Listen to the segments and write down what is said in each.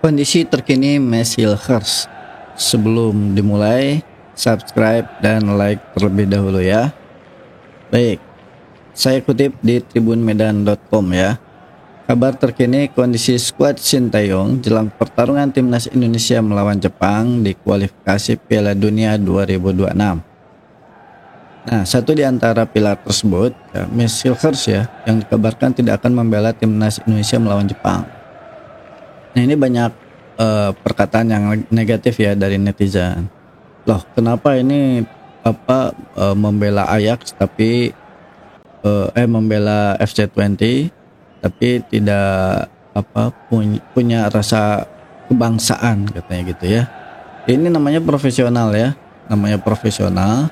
Kondisi terkini Messi Hilgers. Sebelum dimulai, subscribe dan like terlebih dahulu ya. Baik, saya kutip di tribunmedan.com ya. Kabar terkini kondisi skuad Sintayong jelang pertarungan timnas Indonesia melawan Jepang di kualifikasi Piala Dunia 2026. Nah, satu di antara pilar tersebut, ya, Messi Hilgers ya, yang dikabarkan tidak akan membela timnas Indonesia melawan Jepang. Nah, ini banyak perkataan yang negatif ya dari netizen. Loh, kenapa ini membela Ajax tapi membela FC20 tapi tidak punya rasa kebangsaan katanya gitu ya. Ini namanya profesional ya, namanya profesional.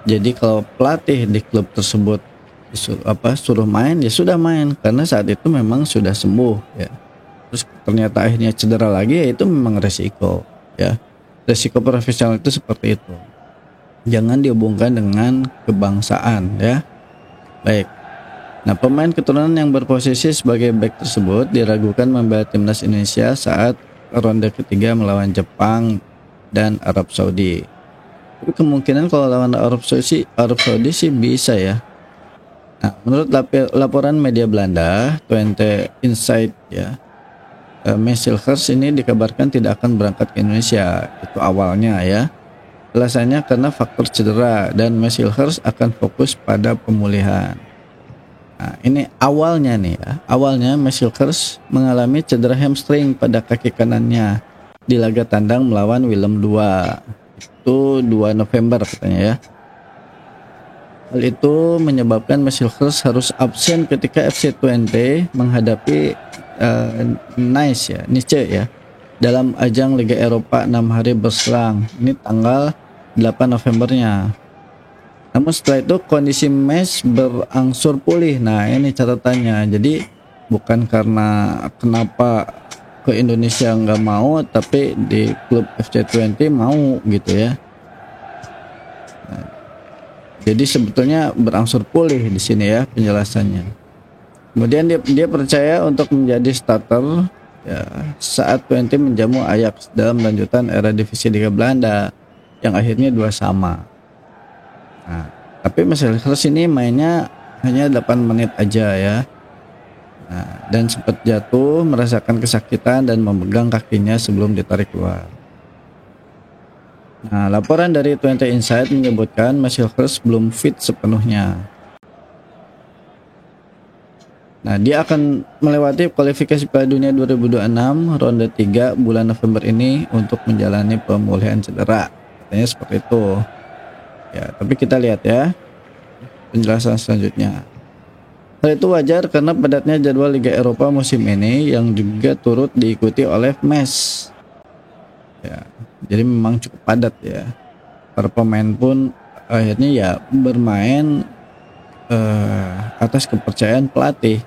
Jadi kalau pelatih di klub tersebut suruh main ya sudah main karena saat itu memang sudah sembuh ya. Terus ternyata akhirnya cedera lagi ya itu memang resiko ya. Resiko profesional itu seperti itu. Jangan dihubungkan dengan kebangsaan ya. Baik. Nah, pemain keturunan yang berposisi sebagai bek tersebut diragukan membela timnas Indonesia saat ronde ketiga melawan Jepang dan Arab Saudi. Tapi kemungkinan kalau lawan Arab Saudi sih bisa ya. Nah, menurut laporan media Belanda, Twente Insight ya, Messi Hilgers ini dikabarkan tidak akan berangkat ke Indonesia. Itu awalnya ya. Alasannya karena faktor cedera dan Messi Hilgers akan fokus pada pemulihan. Nah, ini awalnya nih ya. Awalnya Messi Hilgers mengalami cedera hamstring pada kaki kanannya di laga tandang melawan Willem II. Itu 2 November katanya ya. Hal itu menyebabkan Messi Hilgers harus absen ketika FC20 menghadapi Nice ya dalam ajang Liga Eropa 6 hari berselang. Ini tanggal 8 Novembernya. Namun setelah itu kondisi Messi berangsur pulih. Nah, ini catatannya. Jadi bukan karena kenapa ke Indonesia nggak mau, tapi di klub FC20 mau gitu ya. Nah, jadi sebetulnya berangsur pulih di sini ya penjelasannya. Kemudian dia percaya untuk menjadi starter ya, saat 20 menjamu Ajax dalam lanjutan era divisi Liga Belanda yang akhirnya 2 sama. Nah, tapi Messi Hilgers ini mainnya hanya 8 menit aja ya. Nah, dan sempat jatuh, merasakan kesakitan dan memegang kakinya sebelum ditarik keluar. Nah, laporan dari Twente Insight menyebutkan Messi Hilgers belum fit sepenuhnya. Nah, dia akan melewati kualifikasi Piala Dunia 2026 ronde 3 bulan November ini untuk menjalani pemulihan cedera. Katanya seperti itu. Ya, tapi kita lihat ya penjelasan selanjutnya. Hal itu wajar karena padatnya jadwal Liga Eropa musim ini yang juga turut diikuti oleh Messi. Ya, jadi memang cukup padat ya. Para pemain pun akhirnya ya bermain atas kepercayaan pelatih.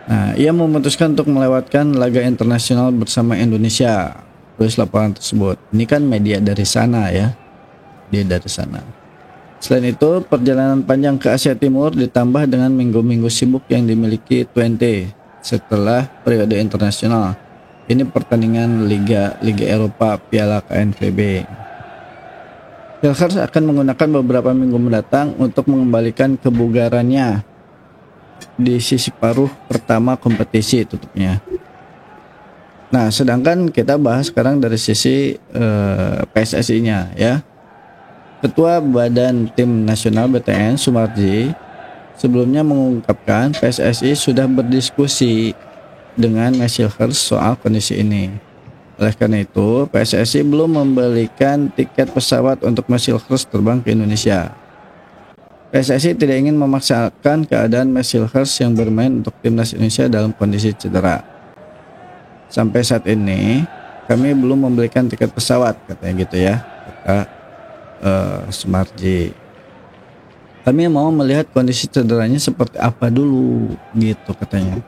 Nah, ia memutuskan untuk melewatkan laga internasional bersama Indonesia. Terus laporan tersebut. Ini kan media dari sana ya. Dia dari sana. Selain itu, perjalanan panjang ke Asia Timur ditambah dengan minggu-minggu sibuk yang dimiliki Twente setelah periode internasional. Ini pertandingan Liga Eropa Piala KNVB. Hilgers akan menggunakan beberapa minggu mendatang untuk mengembalikan kebugarannya di sisi paruh pertama kompetisi tutupnya. Nah, sedangkan kita bahas sekarang dari sisi PSSI-nya ya. Ketua Badan Tim Nasional BTN Sumarji sebelumnya mengungkapkan PSSI sudah berdiskusi dengan Messi Hilgers soal kondisi ini. Oleh karena itu, PSSI belum membelikan tiket pesawat untuk Messi Hilgers terbang ke Indonesia. PSSI tidak ingin memaksakan keadaan Messi Hilgers yang bermain untuk timnas Indonesia dalam kondisi cedera. Sampai saat ini, kami belum membelikan tiket pesawat, katanya gitu ya, kata Sumarji. Kami mau melihat kondisi cederanya seperti apa dulu, gitu katanya.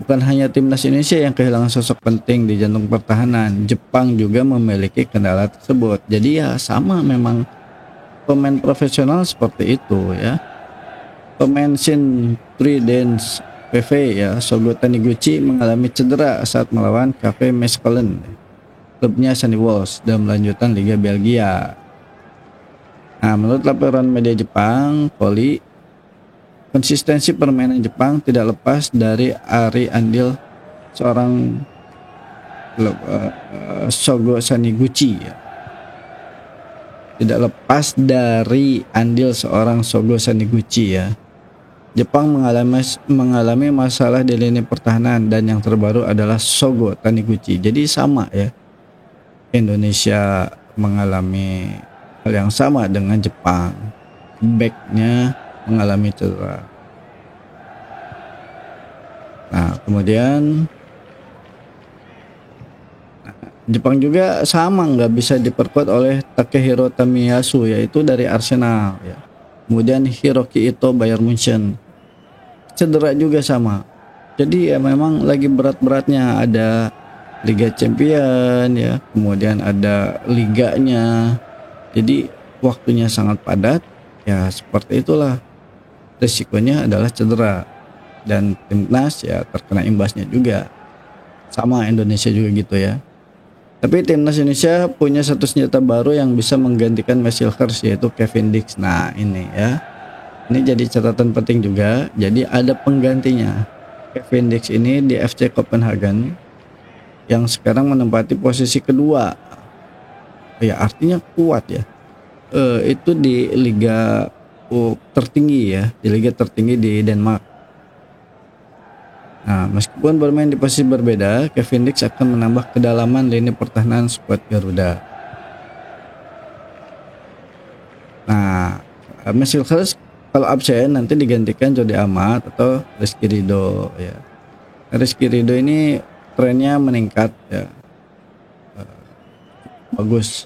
Bukan hanya timnas Indonesia yang kehilangan sosok penting di jantung pertahanan, Jepang juga memiliki kendala tersebut. Jadi ya sama memang pemain profesional seperti itu ya. Pemain Shin Tridents PV ya, Sogo Taniguchi mengalami cedera saat melawan KV Mechelen, klubnya Sunny Wolves dalam lanjutan Liga Belgia. Nah, menurut laporan media Jepang, konsistensi permainan Jepang tidak lepas dari andil seorang Sogo Taniguchi ya. Tidak lepas dari andil seorang Sogo Taniguchi ya. Jepang mengalami masalah di lini pertahanan dan yang terbaru adalah Sogo Taniguchi. Jadi sama ya. Indonesia mengalami hal yang sama dengan Jepang. Backnya mengalami cedera. Nah, kemudian Jepang juga sama, nggak bisa diperkuat oleh Takehiro Tomiyasu, yaitu dari Arsenal ya. Kemudian Hiroki Ito Bayern Munchen cedera juga sama. Jadi ya memang lagi berat-beratnya, ada Liga Champion ya, kemudian ada liganya. Jadi waktunya sangat padat ya, seperti itulah risikonya adalah cedera, dan timnas ya terkena imbasnya juga. Sama Indonesia juga gitu ya. Tapi timnas Indonesia punya satu senjata baru yang bisa menggantikan Messilhers, yaitu Kevin Dix. Nah ini ya, ini jadi catatan penting juga. Jadi ada penggantinya. Kevin Dix ini di FC Copenhagen yang sekarang menempati posisi kedua. Ya artinya kuat ya. Itu di liga tertinggi ya, di liga tertinggi di Denmark. Nah, meskipun bermain di posisi berbeda, Kevin Dix akan menambah kedalaman lini pertahanan skuad Garuda. Nah, Messilhers kalau absen nanti digantikan Jody Amat atau Rizky Ridho ya. Rizky Ridho ini trennya meningkat ya. Bagus.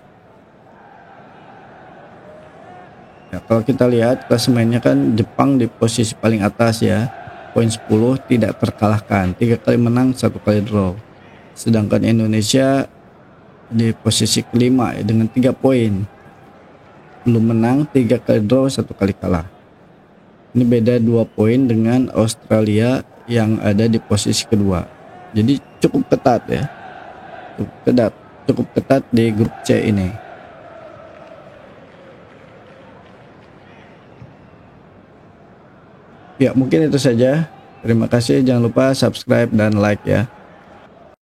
Ya, kalau kita lihat klasemennya kan Jepang di posisi paling atas ya. Poin 10 tidak terkalahkan, 3 kali menang, 1 kali draw. Sedangkan Indonesia di posisi kelima ya, dengan 3 poin. Belum menang, 3 kali draw, 1 kali kalah. Ini beda 2 poin dengan Australia yang ada di posisi kedua. Jadi cukup ketat ya. Cukup ketat di grup C ini. Ya, mungkin itu saja. Terima kasih, jangan lupa subscribe dan like ya.